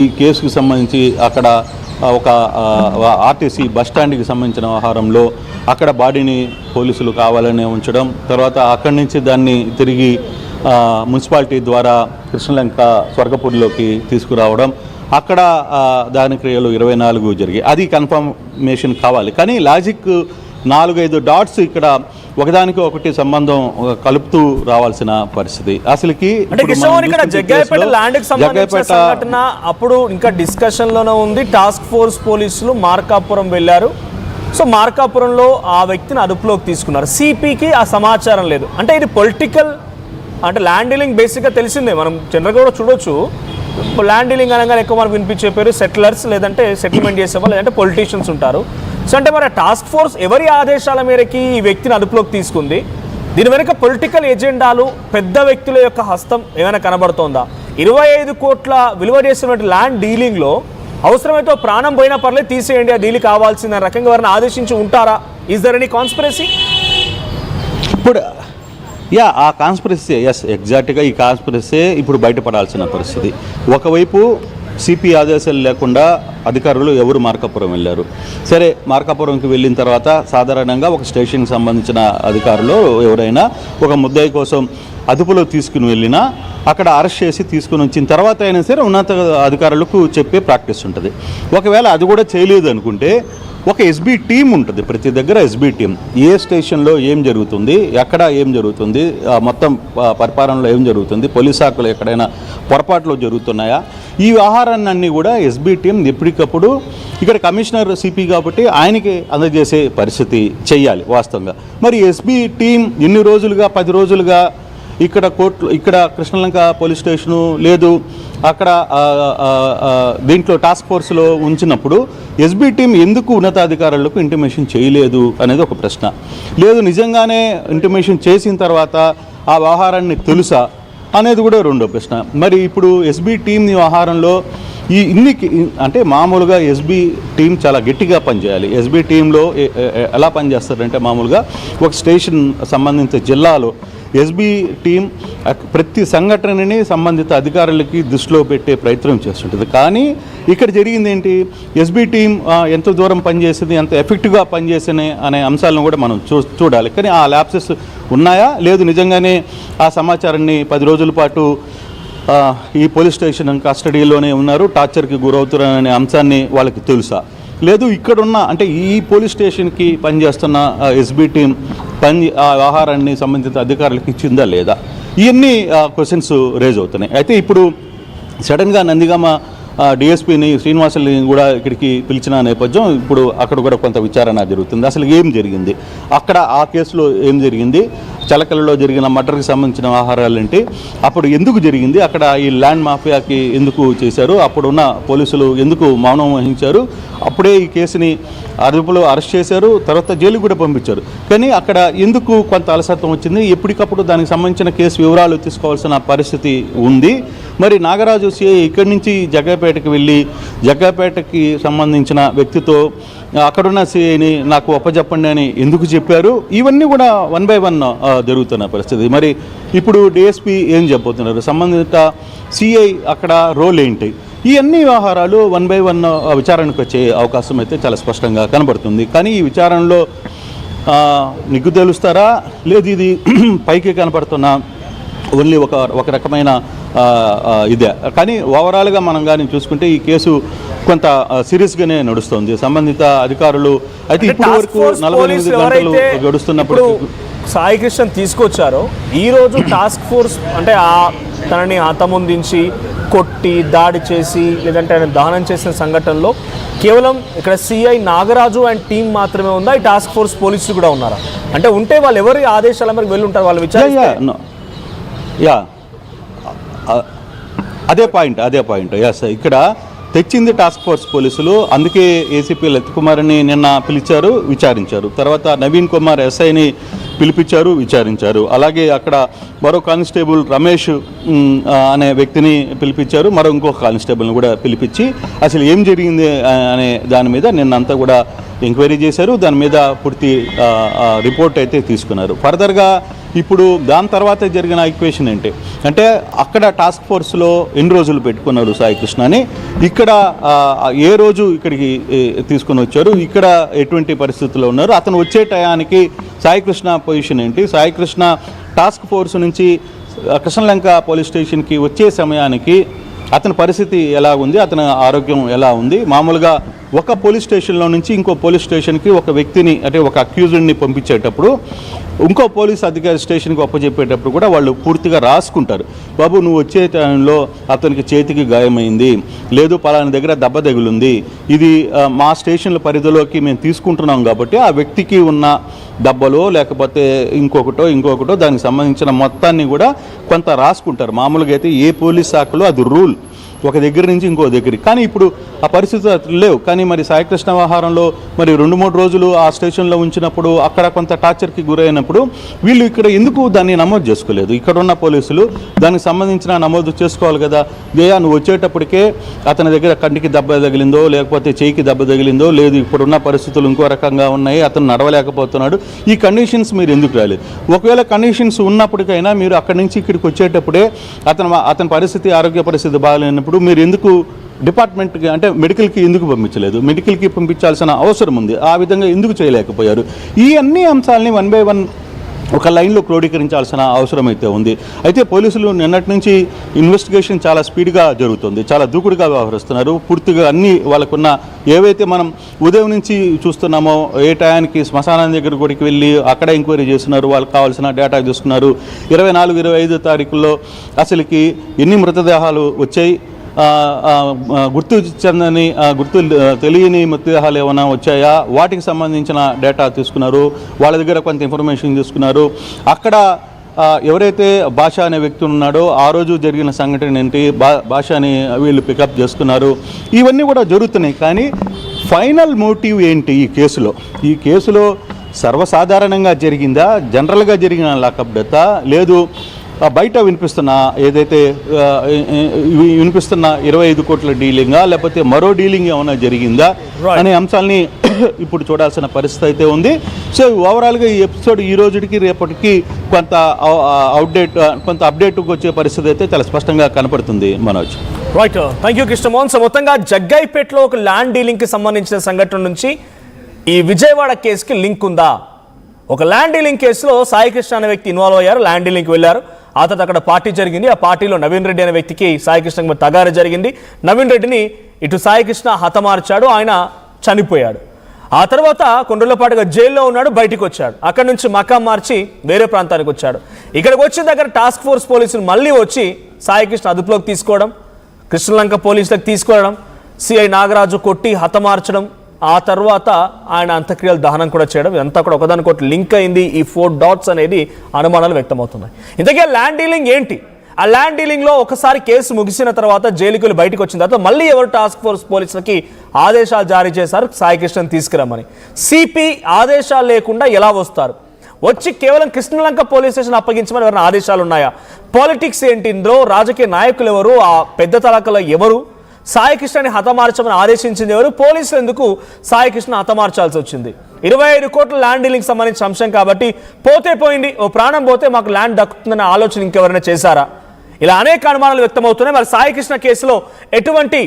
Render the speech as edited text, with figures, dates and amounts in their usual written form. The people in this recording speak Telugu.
ఈ కేసుకు సంబంధించి అక్కడ ఒక ఆర్టీసీ బస్టాండ్కి సంబంధించిన వ్యవహారంలో అక్కడ బాడీని పోలీసులు కావాలని ఉంచడం, తర్వాత అక్కడి నుంచి దాన్ని తిరిగి మున్సిపాలిటీ ద్వారా కృష్ణలంక స్వర్గపూడిలోకి తీసుకురావడం, అక్కడ దాని క్రియలు 24 జరిగాయి. అది కన్ఫర్మేషన్ కావాలి. కానీ లాజిక్ 4-5 డాట్స్ ఇక్కడ ఒకదానికి ఒకటి సంబంధం కలుపుతూ రావాల్సిన పరిస్థితి. అసలుకి అప్పుడు ఇంకా డిస్కషన్ లోనే ఉంది. టాస్క్ ఫోర్స్ పోలీసులు మార్కాపురం వెళ్ళారు. సో మార్కాపురంలో ఆ వ్యక్తిని అదుపులోకి తీసుకున్నారు. సిపికి ఆ సమాచారం లేదు. అంటే ఇది పొలిటికల్, అంటే ల్యాండ్ డీలింగ్ బేసిక్గా తెలిసిందే. మనం జనరల్గా కూడా చూడొచ్చు. ల్యాండ్ డీలింగ్ అనగానే ఎక్కువ మనకు వినిపించే పేరు సెటిలర్స్, లేదంటే సెటిల్మెంట్ చేసేవాళ్ళు, లేదంటే పొలిటీషియన్స్ ఉంటారు. సో అంటే మరి టాస్క్ ఫోర్స్ ఎవరి ఆదేశాల మేరకి ఈ వ్యక్తిని అదుపులోకి తీసుకుంది? దీని వెనుక పొలిటికల్ ఎజెండాలు, పెద్ద వ్యక్తుల యొక్క హస్తం ఏమైనా కనబడుతోందా? 25 కోట్ల విలువ చేసినటువంటి ల్యాండ్ డీలింగ్లో అవసరమైతే ప్రాణం పోయినా పర్లేదు తీసేయండి, ఆ డీల్ కావాల్సిన రకంగా వారిని ఆదేశించి ఉంటారా? Is there any conspiracy? ఇప్పుడు ఆ కాన్స్పిరసీ, ఎగ్జాక్ట్గా ఈ కాన్స్పిరసీ ఇప్పుడు బయటపడాల్సిన పరిస్థితి. ఒకవైపు సిపి ఆదేశాలు లేకుండా అధికారులు ఎవరు మార్కాపురం వెళ్ళారు. సరే, మార్కాపురంకి వెళ్ళిన తర్వాత సాధారణంగా ఒక స్టేషన్కి సంబంధించిన అధికారులు ఎవరైనా ఒక ముద్దాయి కోసం అదుపులో తీసుకుని వెళ్ళినా అక్కడ అరెస్ట్ చేసి తీసుకుని వచ్చిన తర్వాత అయినా సరే ఉన్నత అధికారులకు చెప్పే ప్రాక్టీస్ ఉంటుంది. ఒకవేళ అది కూడా చేయలేదు అనుకుంటే ఒక ఎస్బీ టీం ఉంటుంది. ప్రతి దగ్గర ఎస్బీ టీం ఏ స్టేషన్లో ఏం జరుగుతుంది, ఎక్కడ ఏం జరుగుతుంది, మొత్తం పరిపాలనలో ఏం జరుగుతుంది, పోలీస్ శాఖలు ఎక్కడైనా పొరపాట్లు జరుగుతున్నాయా, ఈ వ్యవహారాన్ని కూడా ఎస్బీ టీం ఎప్పటికప్పుడు ఇక్కడ కమిషనర్ సిపి కాబట్టి ఆయనకి అందజేసే పరిస్థితి చెయ్యాలి వాస్తవంగా. మరి ఎస్బీ టీం ఎన్ని రోజులుగా 10 రోజులుగా ఇక్కడ కృష్ణలంక పోలీస్ స్టేషను లేదు, అక్కడ దీంట్లో టాస్క్ ఫోర్స్లో ఉంచినప్పుడు ఎస్బీ టీం ఎందుకు ఉన్నతాధికారులకు ఇంటిమేషన్ చేయలేదు అనేది ఒక ప్రశ్న. లేదు, నిజంగానే ఇంటిమేషన్ చేసిన తర్వాత ఆ వ్యవహారాన్ని తెలుసా అనేది కూడా రెండో ప్రశ్న. మరి ఇప్పుడు ఎస్బీ టీం వ్యవహారంలో అంటే మామూలుగా ఎస్బీ టీం చాలా గట్టిగా పనిచేయాలి. ఎస్బీ టీంలో ఎలా పనిచేస్తారంటే మామూలుగా ఒక స్టేషన్ సంబంధించిన జిల్లాలో ఎస్బీ టీం ప్రతి సంఘటనని సంబంధిత అధికారులకి దృష్టిలో పెట్టే ప్రయత్నం చేస్తుంటుంది. కానీ ఇక్కడ జరిగింది ఏంటి, ఎస్బీ టీం ఎంత దూరం పనిచేసింది, ఎంత ఎఫెక్టివ్గా పనిచేసింది అనే అంశాలను కూడా మనం చూడాలి. కానీ ఆ ల్యాప్సెస్ ఉన్నాయా, లేదు నిజంగానే ఆ సమాచారాన్ని 10 రోజుల పాటు ఈ పోలీస్ స్టేషన్ కస్టడీలోనే ఉన్నారు, టార్చర్కి గురవుతున్నారనే అంశాన్ని వాళ్ళకి తెలుసా, లేదు ఇక్కడున్న అంటే ఈ పోలీస్ స్టేషన్కి పనిచేస్తున్న ఎస్బీ టీం ఆ వ్యవహారాన్ని సంబంధిత అధికారులకు ఇచ్చిందా లేదా, ఇవన్నీ క్వశ్చన్స్ రేజ్ అవుతున్నాయి. అయితే ఇప్పుడు సడన్గా నందిగామ డిఎస్పీని శ్రీనివాసుని కూడా ఇక్కడికి పిలిచిన నేపథ్యం ఇప్పుడు అక్కడ కూడా కొంత విచారణ జరుగుతుంది. అసలు ఏం జరిగింది అక్కడ, ఆ కేసులో ఏం జరిగింది, చలకలలో జరిగిన మర్డర్కి సంబంధించిన వ్యవహారాలు ఏంటి, అప్పుడు ఎందుకు జరిగింది, అక్కడ ఈ ల్యాండ్ మాఫియాకి ఎందుకు చేశారు, అప్పుడున్న పోలీసులు ఎందుకు మౌనం వహించారు, అప్పుడే ఈ కేసుని అదుపులో అరెస్ట్ చేశారు, తర్వాత జైలుకు కూడా పంపించారు. కానీ అక్కడ ఎందుకు కొంత అలసత్వం వచ్చింది, ఎప్పటికప్పుడు దానికి సంబంధించిన కేసు వివరాలు తీసుకోవాల్సిన పరిస్థితి ఉంది. మరి నాగరాజు సిఐ ఇక్కడి నుంచి జగ్గైపేటకి వెళ్ళి జగ్గైపేటకి సంబంధించిన వ్యక్తితో అక్కడున్న సిఐని నాకు అప్పచెప్పండి అని ఎందుకు చెప్పారు, ఇవన్నీ కూడా 1 by 1 జరుగుతున్న పరిస్థితి. మరి ఇప్పుడు డిఎస్పీ ఏం చెప్పబోతున్నారు, సంబంధిత సిఐ అక్కడ రోల్ ఏంటి, ఈ అన్ని వ్యవహారాలు 1 by 1 విచారణకు వచ్చే అవకాశం అయితే చాలా స్పష్టంగా కనబడుతుంది. కానీ ఈ విచారణలో నిగ్గు తెలుస్తారా, లేదు ఇది పైకి కనపడుతున్న ఓన్లీ ఒక రకమైన ఇదే. కానీ ఓవరాల్గా మనం కానీ చూసుకుంటే ఈ కేసు కొంత సీరియస్గానే నడుస్తుంది. సంబంధిత అధికారులు అయితే ఇప్పటి వరకు 48 గంటలు గడుస్తున్నప్పుడు సాయి కృష్ణన్ తీసుకొచ్చారో ఈరోజు టాస్క్ ఫోర్స్ అంటే తనని హతముందించి కొట్టి దాడి చేసి లేదంటే ఆయన దహనం చేసిన సంఘటనలో కేవలం ఇక్కడ సిఐ నాగరాజు అండ్ టీం మాత్రమే ఉందా, ఈ టాస్క్ ఫోర్స్ పోలీసులు కూడా ఉన్నారా? అంటే ఉంటే వాళ్ళు ఎవరి ఆదేశాల మేరకు వెళ్ళి ఉంటారు, వాళ్ళు విచారణ. అదే పాయింట్ ఎస్, ఇక్కడ తెచ్చింది టాస్క్ ఫోర్స్ పోలీసులు. అందుకే ఏసీపీ లలిత్ కుమార్ని నిన్న పిలిచారు, విచారించారు. తర్వాత నవీన్ కుమార్ ఎస్ఐని పిలిపించారు, విచారించారు. అలాగే అక్కడ మరో కానిస్టేబుల్ రమేష్ అనే వ్యక్తిని పిలిపించారు, మరో ఇంకొక కానిస్టేబుల్ని కూడా పిలిపించి అసలు ఏం జరిగింది అనే దాని మీద నిన్నంతా కూడా ఎంక్వైరీ చేశారు. దాని మీద పూర్తి రిపోర్ట్ అయితే తీసుకున్నారు. ఫర్దర్గా ఇప్పుడు దాని తర్వాత జరిగిన ఈక్వేషన్ ఏంటి అంటే అక్కడ టాస్క్ ఫోర్స్లో ఎన్ని రోజులు పెట్టుకున్నారు సాయికృష్ణ అని, ఇక్కడ ఏ రోజు ఇక్కడికి తీసుకొని వచ్చారు, ఇక్కడ ఎటువంటి పరిస్థితుల్లో ఉన్నారు, అతను వచ్చే టయానికి సాయికృష్ణ పొజిషన్ ఏంటి, సాయికృష్ణ టాస్క్ ఫోర్స్ నుంచి కృష్ణలంక పోలీస్ స్టేషన్కి వచ్చే సమయానికి అతని పరిస్థితి ఎలా ఉంది, అతని ఆరోగ్యం ఎలా ఉంది. మామూలుగా ఒక పోలీస్ స్టేషన్లో నుంచి ఇంకో పోలీస్ స్టేషన్కి ఒక వ్యక్తిని అంటే ఒక అక్యూజ్డ్ని పంపించేటప్పుడు ఇంకో పోలీస్ అధికారి స్టేషన్కి అప్పచెప్పేటప్పుడు కూడా వాళ్ళు పూర్తిగా రాసుకుంటారు. బాబు నువ్వు వచ్చే టైంలో అతనికి చేతికి గాయమైంది, లేదు పలానా దగ్గర దెబ్బ తగులుంది, ఇది మా స్టేషన్ల పరిధిలోకి మేము తీసుకుంటున్నాం కాబట్టి ఆ వ్యక్తికి ఉన్న దెబ్బలో లేకపోతే ఇంకొకటో దానికి సంబంధించిన మొత్తాన్ని కూడా కొంత రాసుకుంటారు. మామూలుగా అయితే ఏ పోలీస్ శాఖలో అది రూల్, ఒక దగ్గర నుంచి ఇంకో దగ్గరికి. కానీ ఇప్పుడు ఆ పరిస్థితులు లేవు. కానీ మరి సాయికృష్ణ వ్యవహారంలో మరి 2-3 రోజులు ఆ స్టేషన్లో ఉంచినప్పుడు అక్కడ కొంత టార్చర్కి గురైనప్పుడు వీళ్ళు ఇక్కడ ఎందుకు దాన్ని నమోదు చేసుకోలేదు? ఇక్కడ ఉన్న పోలీసులు దానికి సంబంధించిన నమోదు చేసుకోవాలి కదా. నువ్వు వచ్చేటప్పటికే అతని దగ్గర కంటికి దెబ్బ తగిలిందో లేకపోతే చేయికి దెబ్బ తగిలిందో, లేదు ఇప్పుడున్న పరిస్థితులు ఇంకో రకంగా ఉన్నాయి, అతను నడవలేకపోతున్నాడు, ఈ కండిషన్స్ మీరు ఎందుకు రాలేదు? ఒకవేళ కండిషన్స్ ఉన్నప్పటికైనా మీరు అక్కడి నుంచి ఇక్కడికి వచ్చేటప్పుడే అతని పరిస్థితి, ఆరోగ్య పరిస్థితి బాగాలేనప్పుడు మీరు ఎందుకు డిపార్ట్మెంట్కి అంటే మెడికల్కి ఎందుకు పంపించలేదు? మెడికల్కి పంపించాల్సిన అవసరం ఉంది, ఆ విధంగా ఎందుకు చేయలేకపోయారు? ఈ అన్ని అంశాలని 1 by 1 ఒక లైన్లో క్రోడీకరించాల్సిన అవసరం అయితే ఉంది. అయితే పోలీసులు నిన్నటి నుంచి ఇన్వెస్టిగేషన్ చాలా స్పీడ్గా జరుగుతుంది, చాలా దూకుడుగా వ్యవహరిస్తున్నారు. పూర్తిగా అన్ని వాళ్ళకున్న ఏవైతే మనం ఉదయం నుంచి చూస్తున్నామో, ఏ టయానికి శ్మశానం దగ్గర కూడా వెళ్ళి అక్కడ ఎంక్వైరీ చేస్తున్నారు, వాళ్ళకి కావాల్సిన డేటా తీసుకున్నారు. 24-25 తారీఖుల్లో అసలుకి ఎన్ని మృతదేహాలు వచ్చాయి, గుర్తు తెలియని మృతదేహాలు ఏమైనా వచ్చాయా, వాటికి సంబంధించిన డేటా తీసుకున్నారు. వాళ్ళ దగ్గర కొంత ఇన్ఫర్మేషన్ తీసుకున్నారు. అక్కడ ఎవరైతే భాష అనే వ్యక్తి ఉన్నాడో ఆ రోజు జరిగిన సంఘటన ఏంటి, భాషని వీళ్ళు పికప్ చేసుకున్నారు. ఇవన్నీ కూడా జరుగుతున్నాయి. కానీ ఫైనల్ మోటివ్ ఏంటి ఈ కేసులో సర్వసాధారణంగా జరిగిందా, జనరల్గా జరిగిన లాకప్ డెత్తా, లేదు బయట వినిపిస్తున్న 25 కోట్ల డీలింగా, లేకపోతే మరో డీలింగ్ ఏమైనా జరిగిందా అనే అంశాలని ఇప్పుడు చూడాల్సిన పరిస్థితి అయితే ఉంది. సో ఓవరాల్గా ఈ ఎపిసోడ్ ఈ రోజుకి రేపటికి కొంత అప్డేట్కి వచ్చే పరిస్థితి అయితే చాలా స్పష్టంగా కనపడుతుంది Manoj. Right, thank you Krishnamohan. So మొత్తంగా జగ్గైపేటలో ఒక ల్యాండ్ డీలింగ్కి సంబంధించిన సంఘటన నుంచి ఈ విజయవాడ కేసుకి లింక్ ఉందా? ఒక ల్యాండ్ డీలింగ్ కేసులో సాయికృష్ణ అనే వ్యక్తి ఇన్వాల్వ్ అయ్యారు, ల్యాండ్ డీలింగ్కి వెళ్ళారు. ఆ తర్వాత అక్కడ పార్టీ జరిగింది. ఆ పార్టీలో నవీన్ రెడ్డి అనే వ్యక్తికి సాయికృష్ణకి తగారు జరిగింది. నవీన్ రెడ్డిని ఇటు సాయికృష్ణ హతమార్చాడు, ఆయన చనిపోయాడు. ఆ తర్వాత కొన్ని రోజుల పాటుగా జైల్లో ఉన్నాడు, బయటికి వచ్చాడు. అక్కడ నుంచి మకాం మార్చి వేరే ప్రాంతానికి వచ్చాడు. ఇక్కడికి వచ్చిన దగ్గర టాస్క్ ఫోర్స్ పోలీసులు మళ్ళీ వచ్చి సాయికృష్ణ అదుపులోకి తీసుకోవడం, కృష్ణలంక పోలీసులకు తీసుకోవడం, సిఐ నాగరాజు కొట్టి హతమార్చడం, ఆ తర్వాత ఆయన అంత్యక్రియలు దహనం కూడా చేయడం, ఇదంతా కూడా ఒకదానికొకటి లింక్ అయింది. ఈ 4 డాట్స్ అనేది అనుమానాలు వ్యక్తమవుతున్నాయి. ఇంతకీ ల్యాండ్ డీలింగ్ ఏంటి? ఆ ల్యాండ్ డీలింగ్లో ఒకసారి కేసు ముగిసిన తర్వాత జైలుకి వెళ్ళి బయటకు వచ్చిన తర్వాత మళ్ళీ ఎవరు టాస్క్ ఫోర్స్ పోలీసులకి ఆదేశాలు జారీ చేశారు సాయికృష్ణని తీసుకురమ్మని. సిపి ఆదేశాలు లేకుండా ఎలా వస్తారు? వచ్చి కేవలం కృష్ణలంక పోలీస్ స్టేషన్ అప్పగించమని ఎవరైనా ఆదేశాలు ఉన్నాయా? పాలిటిక్స్ ఏంటి ఇందులో? రాజకీయ నాయకులు ఎవరు? ఆ పెద్ద తలకలో ఎవరు? సాయికృష్ణని హతమార్చమని ఆదేశించింది ఎవరు? పోలీసులు ఎందుకు సాయికృష్ణ హతమార్చాల్సి వచ్చింది? 25 కోట్ల ల్యాండ్ డీలింగ్ సంబంధించిన అంశం కాబట్టి పోతే పోయింది, ఓ ప్రాణం పోతే మాకు ల్యాండ్ దక్కుతుందనే ఆలోచన ఇంకెవరైనా చేశారా? ఇలా అనేక అనుమానాలు వ్యక్తమవుతున్నాయి. మరి సాయికృష్ణ కేసులో ఎటువంటి